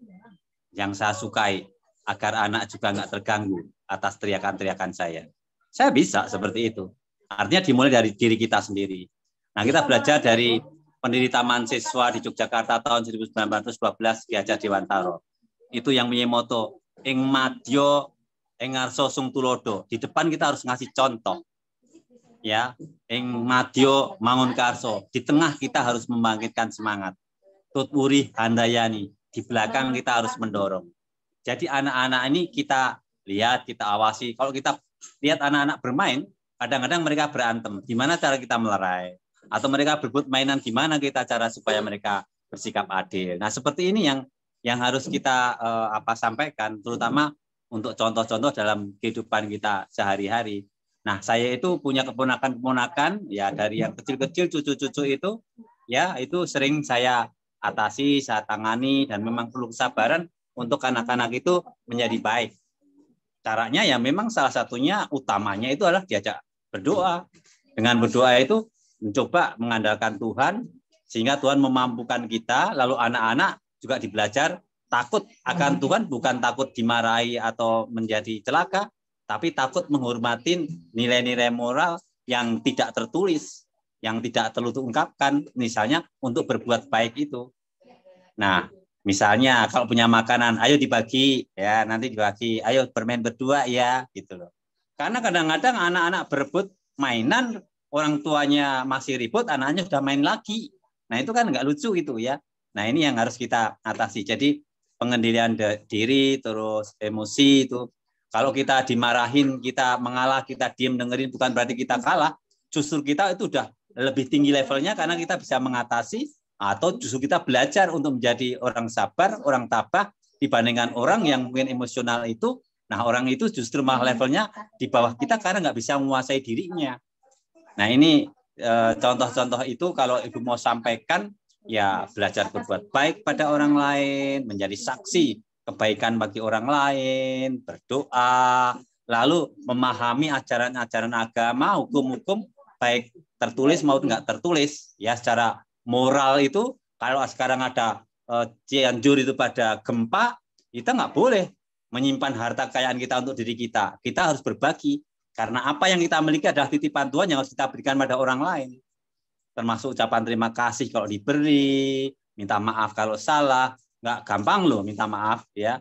yang saya sukai agar anak juga nggak terganggu atas teriakan-teriakan saya. Saya bisa seperti itu. Artinya dimulai dari diri kita sendiri. Nah, kita belajar dari pendiri Taman Siswa di Yogyakarta tahun 1912 Ki Hajar Dewantara. Itu yang punya moto, ing madya ing ngarsa sung tulodo. Di depan kita harus ngasih contoh. Ya, ing madya mangun karso. Di tengah kita harus membangkitkan semangat. Tutwuri handayani. Di belakang kita harus mendorong. Jadi anak-anak ini kita lihat, kita awasi. Kalau kita lihat anak-anak bermain, kadang-kadang mereka berantem. Gimana cara kita melerai? Atau mereka berebut mainan, gimana kita cara supaya mereka bersikap adil. Nah, seperti ini yang harus kita sampaikan, terutama untuk contoh-contoh dalam kehidupan kita sehari-hari. Nah, saya itu punya keponakan-keponakan, ya dari yang kecil-kecil, cucu-cucu itu, ya itu sering saya atasi, saya tangani, dan memang perlu kesabaran untuk anak-anak itu menjadi baik. Caranya ya memang salah satunya, utamanya itu adalah diajak berdoa. Dengan berdoa itu mencoba mengandalkan Tuhan, sehingga Tuhan memampukan kita, lalu anak-anak juga dibelajar takut akan Tuhan, bukan takut dimarahi atau menjadi celaka, tapi takut menghormatin nilai-nilai moral yang tidak tertulis, yang tidak terungkapkan, misalnya untuk berbuat baik itu. Nah, misalnya kalau punya makanan, ayo dibagi, ya nanti dibagi, ayo bermain berdua ya, gitu loh. Karena kadang-kadang anak-anak berebut mainan, orang tuanya masih ribut, anaknya sudah main lagi. Nah, itu kan nggak lucu itu ya. Nah, ini yang harus kita atasi. Jadi pengendalian diri, terus emosi itu. Kalau kita dimarahin, kita mengalah, kita diem dengerin, bukan berarti kita kalah. Justru kita itu udah lebih tinggi levelnya karena kita bisa mengatasi, atau justru kita belajar untuk menjadi orang sabar, orang tabah dibandingkan orang yang mungkin emosional itu. Nah, orang itu justru malah levelnya di bawah kita karena nggak bisa menguasai dirinya. Nah, ini contoh-contoh itu kalau Ibu mau sampaikan, ya belajar berbuat baik pada orang lain, menjadi saksi kebaikan bagi orang lain, berdoa, lalu memahami ajaran-ajaran agama, hukum-hukum baik tertulis maupun nggak tertulis. Ya, secara moral itu kalau sekarang ada Cianjur itu pada gempa, kita nggak boleh menyimpan harta kekayaan kita untuk diri kita. Kita harus berbagi karena apa yang kita miliki adalah titipan Tuhan yang harus kita berikan pada orang lain. Termasuk ucapan terima kasih kalau diberi, minta maaf kalau salah. Nggak gampang loh minta maaf ya.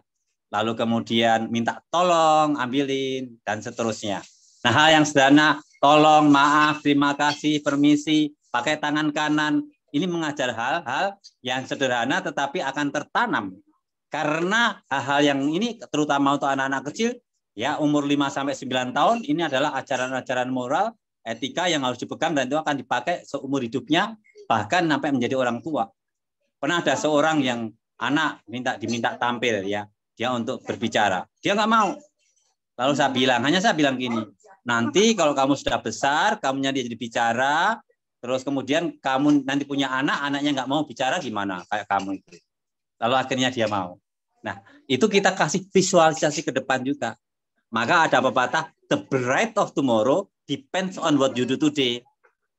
Lalu kemudian minta tolong, ambilin, dan seterusnya. Nah, hal yang sederhana, tolong, maaf, terima kasih, permisi, pakai tangan kanan, ini mengajar hal-hal yang sederhana tetapi akan tertanam. Karena hal-hal yang ini terutama untuk anak-anak kecil, ya umur 5-9 tahun, ini adalah ajaran-ajaran moral, etika yang harus dipegang dan itu akan dipakai seumur hidupnya, bahkan sampai menjadi orang tua. Pernah ada seorang yang anak diminta tampil ya, dia untuk berbicara, dia nggak mau. Lalu saya bilang gini, nanti kalau kamu sudah besar, kamunya dia jadi bicara, terus kemudian kamu nanti punya anak, anaknya nggak mau bicara gimana kayak kamu itu. Lalu akhirnya dia mau. Nah, itu kita kasih visualisasi ke depan juga. Maka ada pepatah, the bright of tomorrow depends on what you do today.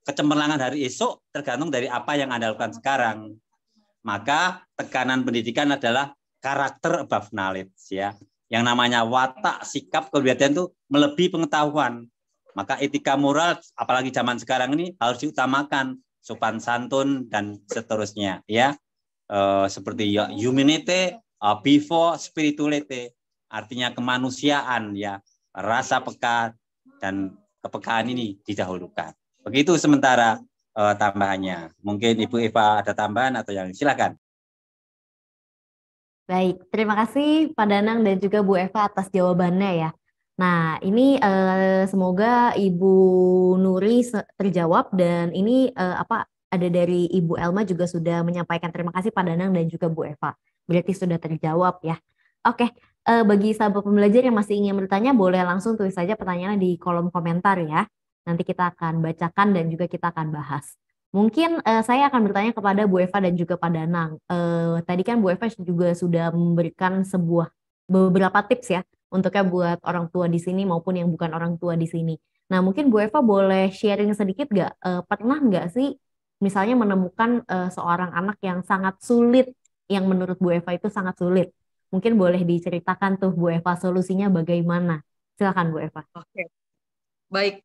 Kecemerlangan hari esok tergantung dari apa yang Anda lakukan sekarang. Maka tekanan pendidikan adalah karakter above knowledge ya. Yang namanya watak, sikap, kepribadian itu melebihi pengetahuan. Maka etika moral apalagi zaman sekarang ini harus diutamakan, sopan santun dan seterusnya ya. Seperti humanity before spirituality. Artinya kemanusiaan ya, rasa peka dan kepekaan ini didahulukan. Begitu sementara tambahannya. Mungkin Ibu Eva ada tambahan atau yang silakan. Baik, terima kasih Pak Danang dan juga Bu Eva atas jawabannya ya. Nah, ini semoga Ibu Nuri terjawab dan ini ada dari Ibu Elma juga sudah menyampaikan terima kasih Pak Danang dan juga Bu Eva. Berarti sudah terjawab ya. Oke, bagi sahabat pembelajar yang masih ingin bertanya boleh langsung tulis saja pertanyaannya di kolom komentar ya. Nanti kita akan bacakan dan juga kita akan bahas. Mungkin saya akan bertanya kepada Bu Eva dan juga Pak Danang. Tadi kan Bu Eva juga sudah memberikan beberapa tips ya untuknya buat orang tua di sini maupun yang bukan orang tua di sini. Nah, mungkin Bu Eva boleh sharing sedikit nggak? Pernah nggak sih misalnya menemukan seorang anak yang sangat sulit, yang menurut Bu Eva itu sangat sulit? Mungkin boleh diceritakan tuh Bu Eva solusinya bagaimana? Silakan Bu Eva. Oke, baik.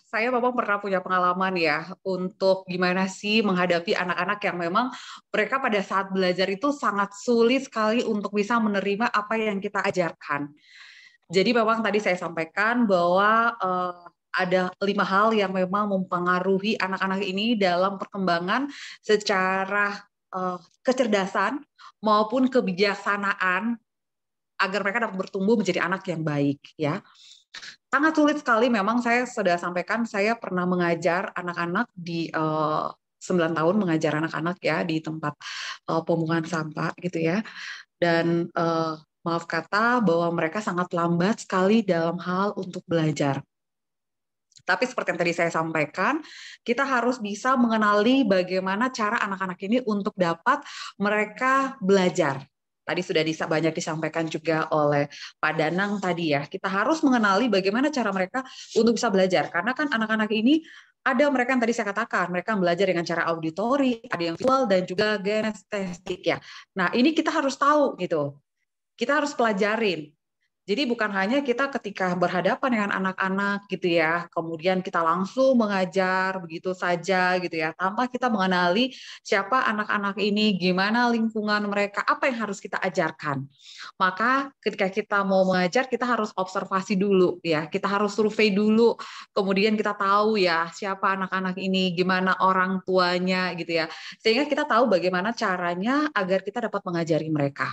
Saya memang pernah punya pengalaman ya untuk gimana sih menghadapi anak-anak yang memang mereka pada saat belajar itu sangat sulit sekali untuk bisa menerima apa yang kita ajarkan. Jadi memang tadi saya sampaikan bahwa ada 5 hal yang memang mempengaruhi anak-anak ini dalam perkembangan secara kecerdasan maupun kebijaksanaan agar mereka dapat bertumbuh menjadi anak yang baik ya. Sangat sulit sekali memang saya sudah sampaikan, saya pernah mengajar anak-anak di 9 tahun mengajar anak-anak ya di tempat pembuangan sampah gitu ya. Dan maaf kata bahwa mereka sangat lambat sekali dalam hal untuk belajar. Tapi seperti yang tadi saya sampaikan, kita harus bisa mengenali bagaimana cara anak-anak ini untuk dapat mereka belajar. Tadi sudah banyak disampaikan juga oleh Pak Danang tadi ya. Kita harus mengenali bagaimana cara mereka untuk bisa belajar. Karena kan anak-anak ini ada mereka yang tadi saya katakan, mereka belajar dengan cara auditori, ada yang visual dan juga kinestetik ya. Nah, ini kita harus tahu gitu. Kita harus pelajarin. Jadi bukan hanya kita ketika berhadapan dengan anak-anak gitu ya, kemudian kita langsung mengajar begitu saja gitu ya, tanpa kita mengenali siapa anak-anak ini, gimana lingkungan mereka, apa yang harus kita ajarkan. Maka ketika kita mau mengajar, kita harus observasi dulu ya, kita harus survei dulu, kemudian kita tahu ya siapa anak-anak ini, gimana orang tuanya gitu ya, sehingga kita tahu bagaimana caranya agar kita dapat mengajari mereka.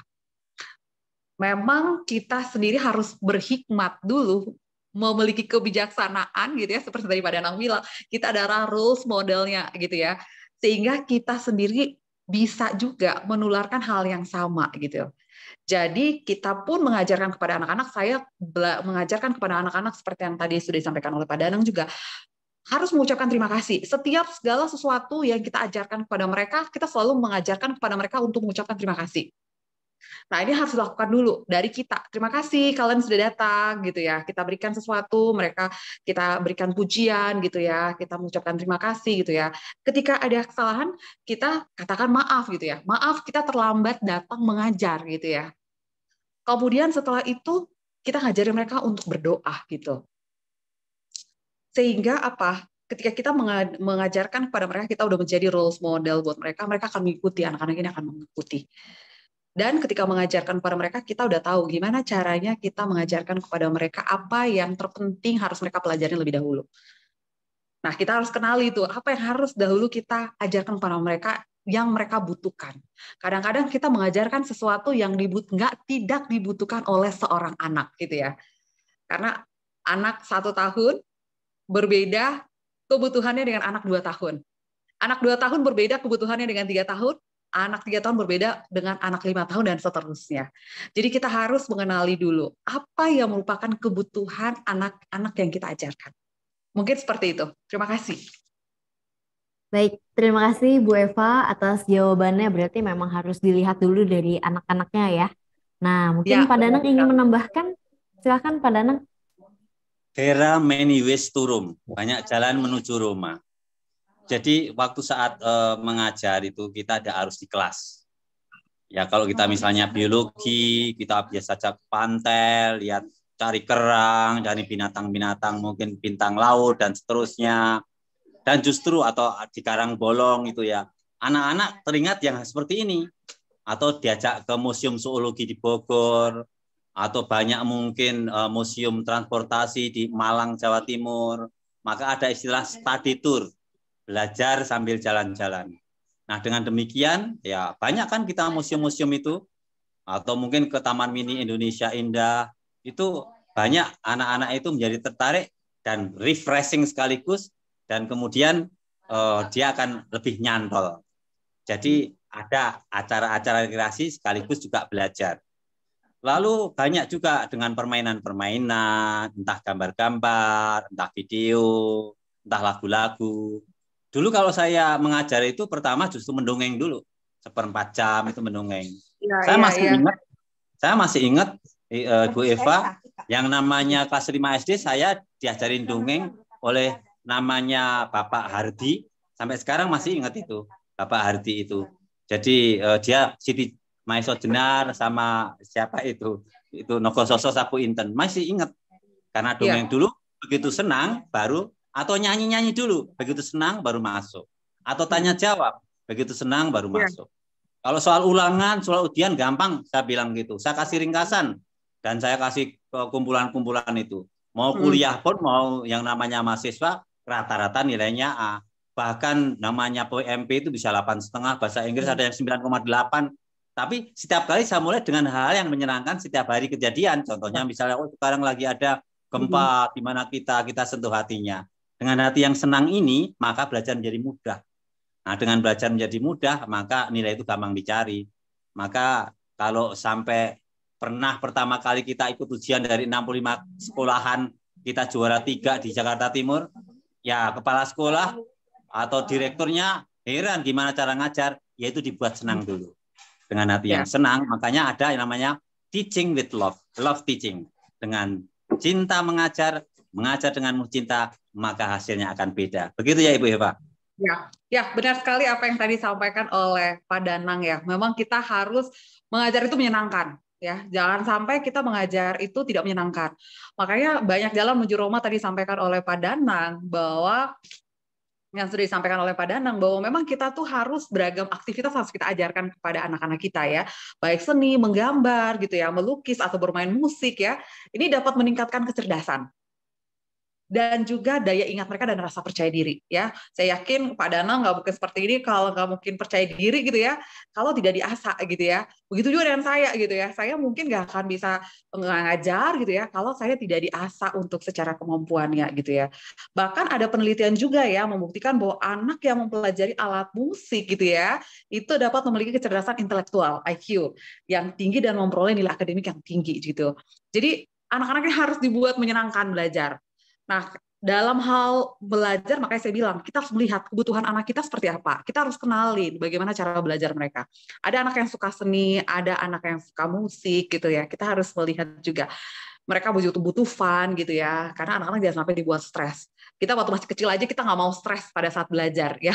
Memang kita sendiri harus berhikmat dulu, memiliki kebijaksanaan gitu ya, seperti tadi Pak Danang bilang, kita ada rules modelnya gitu ya, sehingga kita sendiri bisa juga menularkan hal yang sama gitu. Jadi kita pun mengajarkan kepada anak-anak, saya mengajarkan kepada anak-anak seperti yang tadi sudah disampaikan oleh Pak Danang juga, harus mengucapkan terima kasih. Setiap segala sesuatu yang kita ajarkan kepada mereka, kita selalu mengajarkan kepada mereka untuk mengucapkan terima kasih. Nah, ini harus dilakukan dulu dari kita. Terima kasih kalian sudah datang gitu ya. Kita berikan sesuatu, mereka kita berikan pujian gitu ya. Kita mengucapkan terima kasih gitu ya. Ketika ada kesalahan, kita katakan maaf gitu ya. Maaf kita terlambat datang mengajar gitu ya. Kemudian setelah itu kita ngajarin mereka untuk berdoa gitu. Sehingga apa? Ketika kita mengajarkan kepada mereka, kita udah menjadi role model buat mereka, mereka akan mengikuti, anak-anak ini akan mengikuti. Dan ketika mengajarkan kepada mereka, kita udah tahu gimana caranya kita mengajarkan kepada mereka apa yang terpenting harus mereka pelajari lebih dahulu. Nah, kita harus kenali itu, apa yang harus dahulu kita ajarkan kepada mereka yang mereka butuhkan. Kadang-kadang kita mengajarkan sesuatu yang tidak dibutuhkan oleh seorang anak, gitu ya. Karena anak 1 tahun berbeda kebutuhannya dengan anak 2 tahun. Anak 2 tahun berbeda kebutuhannya dengan 3 tahun, anak 3 tahun berbeda dengan anak 5 tahun dan seterusnya. Jadi kita harus mengenali dulu apa yang merupakan kebutuhan anak-anak yang kita ajarkan. Mungkin seperti itu. Terima kasih. Baik, terima kasih Bu Eva atas jawabannya. Berarti memang harus dilihat dulu dari anak-anaknya ya. Nah, mungkin Pak Danang ingin menambahkan. Silakan Pak Danang. There are many ways to Rome. Banyak jalan menuju Roma. Jadi waktu saat mengajar itu kita ada arus di kelas. Ya kalau kita misalnya biologi, kita biasa saja ke pantai, lihat cari kerang, cari binatang-binatang, mungkin bintang laut dan seterusnya. Dan justru atau di karang bolong itu ya, anak-anak teringat yang seperti ini. Atau diajak ke museum zoologi di Bogor, atau banyak mungkin museum transportasi di Malang, Jawa Timur. Maka ada istilah study tour. Belajar sambil jalan-jalan. Nah, dengan demikian, ya banyak kan kita museum-museum itu, atau mungkin ke Taman Mini Indonesia Indah, itu banyak anak-anak itu menjadi tertarik dan refreshing sekaligus, dan kemudian dia akan lebih nyantol. Jadi ada acara-acara rekreasi sekaligus juga belajar. Lalu banyak juga dengan permainan-permainan, entah gambar-gambar, entah video, entah lagu-lagu. Dulu kalau saya mengajar itu pertama justru mendongeng dulu, 1/4 jam itu mendongeng. Saya masih ingat Bu Eva, yang namanya kelas 5 SD saya diajarin dongeng oleh namanya Bapak Hardi. Sampai sekarang masih ingat itu, Bapak Hardi itu. Jadi dia Siti Maiso Jenar sama siapa itu Nogososo Sapu Inten, masih ingat. Karena dongeng dulu, begitu senang baru, atau nyanyi-nyanyi dulu, begitu senang baru masuk. Atau tanya jawab, begitu senang baru masuk. Kalau soal ulangan, soal ujian gampang, saya bilang gitu. Saya kasih ringkasan dan saya kasih kumpulan-kumpulan itu. Mau kuliah pun, mau yang namanya mahasiswa, rata-rata nilainya A. Bahkan namanya PMP itu bisa 8,5, bahasa Inggris ada yang 9,8. Tapi setiap kali saya mulai dengan hal yang menyenangkan, setiap hari kejadian. Contohnya misalnya, sekarang lagi ada gempa di mana kita sentuh hatinya. Dengan hati yang senang ini, maka belajar menjadi mudah. Nah, dengan belajar menjadi mudah, maka nilai itu gampang dicari. Maka kalau sampai pernah pertama kali kita ikut ujian dari 65 sekolahan, kita juara 3 di Jakarta Timur, ya kepala sekolah atau direkturnya heran gimana cara ngajar, yaitu dibuat senang dulu. Dengan hati yang senang, makanya ada yang namanya teaching with love, love teaching. Dengan cinta mengajar, mengajar dengan cinta, maka hasilnya akan beda. Begitu ya Ibu Eva? Ya, benar sekali apa yang tadi disampaikan oleh Pak Danang ya. Memang kita harus mengajar itu menyenangkan. Ya, jangan sampai kita mengajar itu tidak menyenangkan. Makanya banyak jalan menuju Roma tadi disampaikan oleh Pak Danang, bahwa yang sudah disampaikan oleh Pak Danang, bahwa memang kita tuh harus beragam aktivitas harus kita ajarkan kepada anak-anak kita ya, baik seni, menggambar gitu ya, melukis atau bermain musik ya. Ini dapat meningkatkan kecerdasan dan juga daya ingat mereka dan rasa percaya diri ya. Saya yakin Pak Danang nggak mungkin seperti ini kalau nggak mungkin percaya diri gitu ya, kalau tidak diasah gitu ya. Begitu juga dengan saya gitu ya, saya mungkin nggak akan bisa ngajar gitu ya kalau saya tidak diasah untuk secara kemampuannya gitu ya. Bahkan ada penelitian juga ya membuktikan bahwa anak yang mempelajari alat musik gitu ya, itu dapat memiliki kecerdasan intelektual IQ yang tinggi dan memperoleh nilai akademik yang tinggi gitu. Jadi anak-anaknya harus dibuat menyenangkan belajar. Nah, dalam hal belajar, makanya saya bilang, kita harus melihat kebutuhan anak kita seperti apa. Kita harus kenalin bagaimana cara belajar mereka. Ada anak yang suka seni, ada anak yang suka musik, gitu ya. Kita harus melihat juga mereka butuh fun, gitu ya. Karena anak-anak jangan sampai dibuat stres. Kita waktu masih kecil aja, kita nggak mau stres pada saat belajar, ya.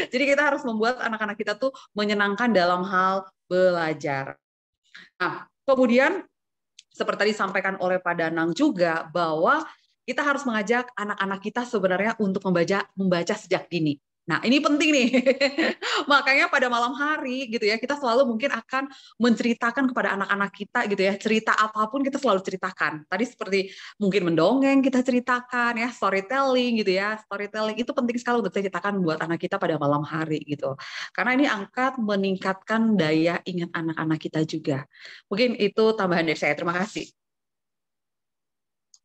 Jadi kita harus membuat anak-anak kita tuh menyenangkan dalam hal belajar. Nah, kemudian, seperti tadi disampaikan oleh Pak Danang juga, bahwa kita harus mengajak anak-anak kita sebenarnya untuk membaca sejak dini. Nah, ini penting nih. Makanya pada malam hari gitu ya, kita selalu mungkin akan menceritakan kepada anak-anak kita gitu ya, cerita apapun kita selalu ceritakan. Tadi seperti mungkin mendongeng kita ceritakan ya, storytelling gitu ya. Storytelling itu penting sekali untuk kita ceritakan buat anak kita pada malam hari gitu. Karena ini angkat meningkatkan daya ingat anak-anak kita juga. Mungkin itu tambahan dari saya. Terima kasih.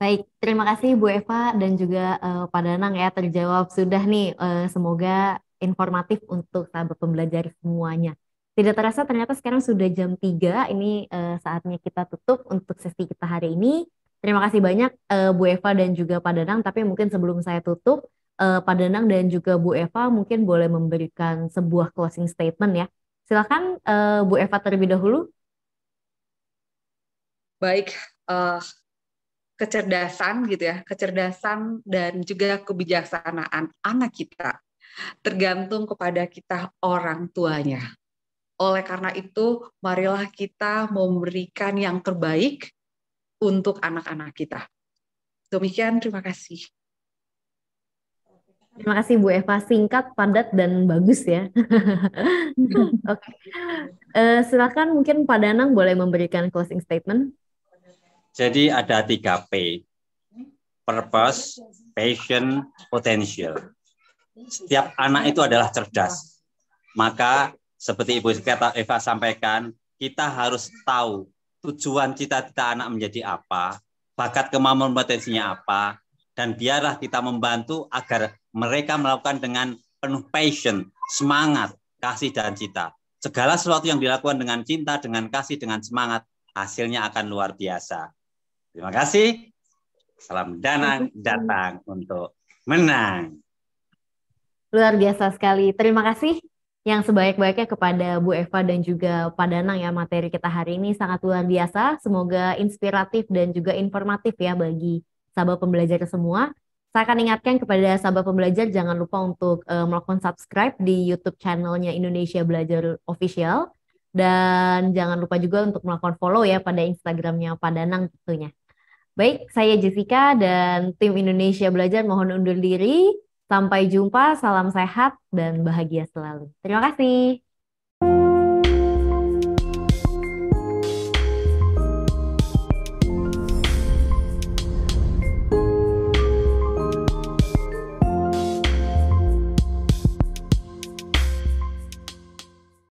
Baik, terima kasih Bu Eva dan juga Pak Danang ya, terjawab sudah nih. Semoga informatif untuk sahabat pembelajar semuanya. Tidak terasa ternyata sekarang sudah jam 3, ini saatnya kita tutup untuk sesi kita hari ini. Terima kasih banyak Bu Eva dan juga Pak Danang, tapi mungkin sebelum saya tutup, Pak Danang dan juga Bu Eva mungkin boleh memberikan sebuah closing statement ya. Silakan Bu Eva terlebih dahulu. Baik, kecerdasan gitu ya, kecerdasan dan juga kebijaksanaan anak kita tergantung kepada kita orang tuanya. Oleh karena itu, marilah kita memberikan yang terbaik untuk anak-anak kita. Demikian, terima kasih. Terima kasih Bu Eva, singkat, padat, dan bagus ya. Oke. Silakan mungkin Pak Danang boleh memberikan closing statement. Jadi ada 3P, purpose, passion, potential. Setiap anak itu adalah cerdas. Maka seperti Ibu Eva sampaikan, kita harus tahu tujuan cita-cita anak menjadi apa, bakat kemampuan potensinya apa, dan biarlah kita membantu agar mereka melakukan dengan penuh passion, semangat, kasih, dan cita. Segala sesuatu yang dilakukan dengan cinta, dengan kasih, dengan semangat, hasilnya akan luar biasa. Terima kasih. Salam datang untuk menang. Luar biasa sekali. Terima kasih yang sebaik-baiknya kepada Bu Eva dan juga Pak Danang ya. Materi kita hari ini sangat luar biasa. Semoga inspiratif dan juga informatif ya bagi sahabat pembelajar semua. Saya akan ingatkan kepada sahabat pembelajar jangan lupa untuk melakukan subscribe di YouTube channelnya Indonesia Belajar Official. Dan jangan lupa juga untuk melakukan follow ya pada Instagramnya Pak Danang tentunya. Baik, saya Jessica dan tim Indonesia Belajar mohon undur diri. Sampai jumpa, salam sehat dan bahagia selalu. Terima kasih.